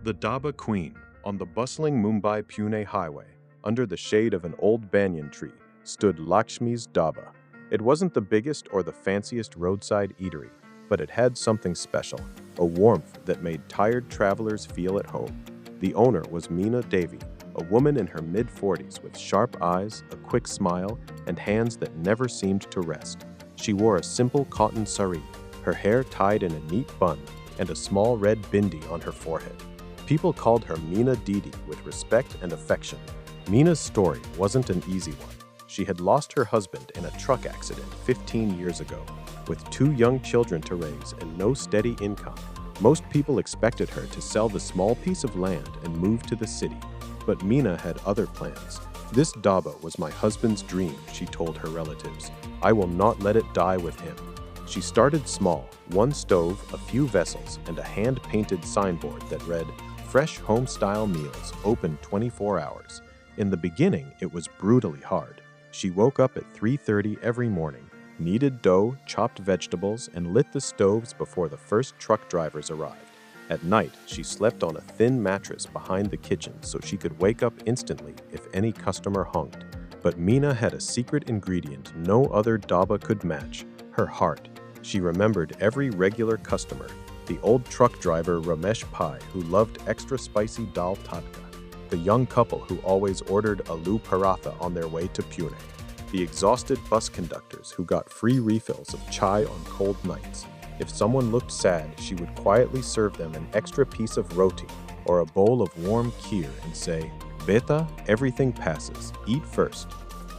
The Dhaba Queen, on the bustling Mumbai-Pune highway, under the shade of an old banyan tree, stood Lakshmi's Dhaba. It wasn't the biggest or the fanciest roadside eatery, but it had something special, a warmth that made tired travelers feel at home. The owner was Meena Devi, a woman in her mid-40s with sharp eyes, a quick smile, and hands that never seemed to rest. She wore a simple cotton sari, her hair tied in a neat bun, and a small red bindi on her forehead. People called her Meena Didi with respect and affection. Meena's story wasn't an easy one. She had lost her husband in a truck accident 15 years ago. With 2 young children to raise and no steady income, most people expected her to sell the small piece of land and move to the city. But Meena had other plans. "This dhaba was my husband's dream," she told her relatives. "I will not let it die with him." She started small, 1 stove, a few vessels, and a hand-painted signboard that read, "Fresh home-style meals, open 24 hours. In the beginning, it was brutally hard. She woke up at 3:30 every morning, kneaded dough, chopped vegetables, and lit the stoves before the first truck drivers arrived. At night, she slept on a thin mattress behind the kitchen so she could wake up instantly if any customer honked. But Meena had a secret ingredient no other dhaba could match: her heart. She remembered every regular customer, the old truck driver Ramesh Pai, who loved extra spicy dal tadka, the young couple who always ordered aloo paratha on their way to Pune, the exhausted bus conductors who got free refills of chai on cold nights. If someone looked sad, she would quietly serve them an extra piece of roti or a bowl of warm kheer and say, "Beta, everything passes, eat first."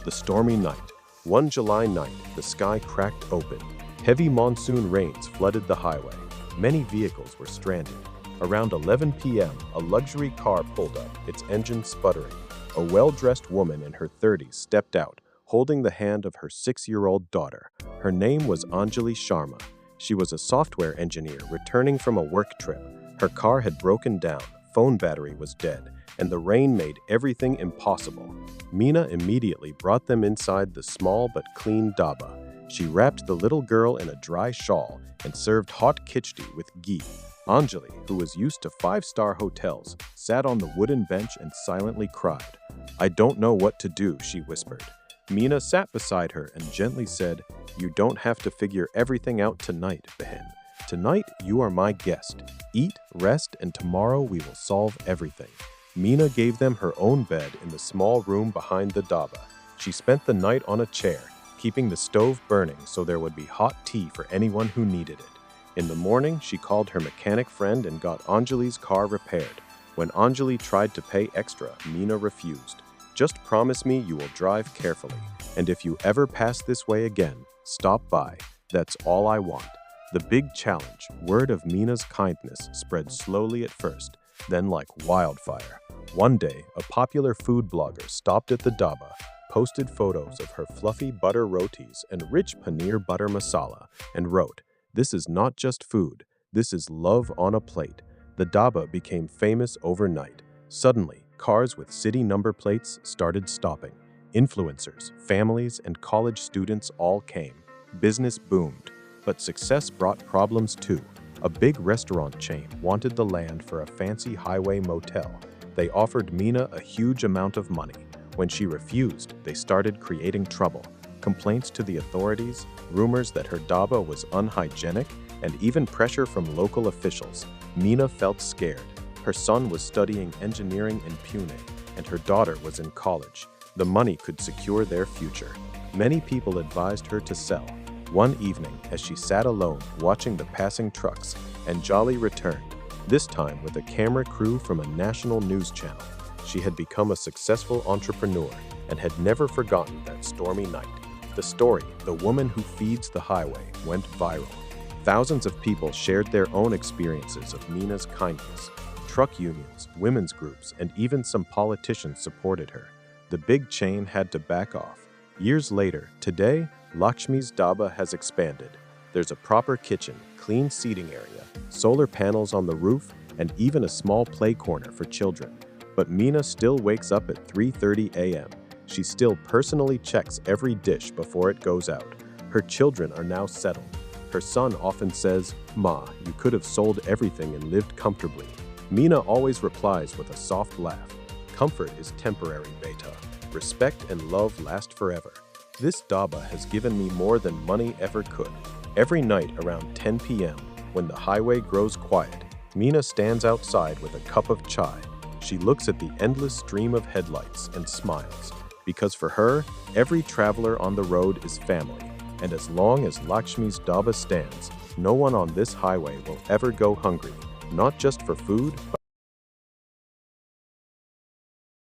The stormy night. One July night, the sky cracked open. Heavy monsoon rains flooded the highway. Many vehicles were stranded. Around 11 p.m., a luxury car pulled up, its engine sputtering. A well-dressed woman in her 30s stepped out, holding the hand of her 6-year-old daughter. Her name was Anjali Sharma. She was a software engineer returning from a work trip. Her car had broken down, phone battery was dead, and the rain made everything impossible. Meena immediately brought them inside the small but clean dhaba. She wrapped the little girl in a dry shawl and served hot khichdi with ghee. Anjali, who was used to 5-star hotels, sat on the wooden bench and silently cried. "I don't know what to do," she whispered. Meena sat beside her and gently said, "You don't have to figure everything out tonight, Behen. Tonight, you are my guest. Eat, rest, and tomorrow we will solve everything." Meena gave them her own bed in the small room behind the dhaba. She spent the night on a chair, keeping the stove burning so there would be hot tea for anyone who needed it. In the morning, she called her mechanic friend and got Anjali's car repaired. When Anjali tried to pay extra, Meena refused. "Just promise me you will drive carefully, and if you ever pass this way again, stop by. That's all I want." The big challenge, word of Meena's kindness, spread slowly at first, then like wildfire. One day, a popular food blogger stopped at the dhaba, posted photos of her fluffy butter rotis and rich paneer butter masala, and wrote, "This is not just food, this is love on a plate." The dhaba became famous overnight. Suddenly, cars with city number plates started stopping. Influencers, families, and college students all came. Business boomed, but success brought problems too. A big restaurant chain wanted the land for a fancy highway motel. They offered Meena a huge amount of money. When she refused, they started creating trouble. Complaints to the authorities, rumors that her dhaba was unhygienic, and even pressure from local officials. Meena felt scared. Her son was studying engineering in Pune, and her daughter was in college. The money could secure their future. Many people advised her to sell. One evening, as she sat alone watching the passing trucks, Anjali returned, this time with a camera crew from a national news channel. She had become a successful entrepreneur and had never forgotten that stormy night. The story, "The Woman Who Feeds the Highway," went viral. Thousands of people shared their own experiences of Meena's kindness. Truck unions, women's groups, and even some politicians supported her. The big chain had to back off. Years later, today, Lakshmi's Dhaba has expanded. There's a proper kitchen, clean seating area, solar panels on the roof, and even a small play corner for children. But Meena still wakes up at 3:30 a.m. She still personally checks every dish before it goes out. Her children are now settled. Her son often says, "Ma, you could have sold everything and lived comfortably." Mina always replies with a soft laugh. Comfort is temporary, beta. Respect and love last forever. This dhaba has given me more than money ever could. Every night around 10 p.m., when the highway grows quiet, Mina stands outside with a cup of chai. She looks at the endless stream of headlights and smiles, because for her, every traveler on the road is family, and as long as Lakshmi's dhaba stands, no one on this highway will ever go hungry, not just for food, but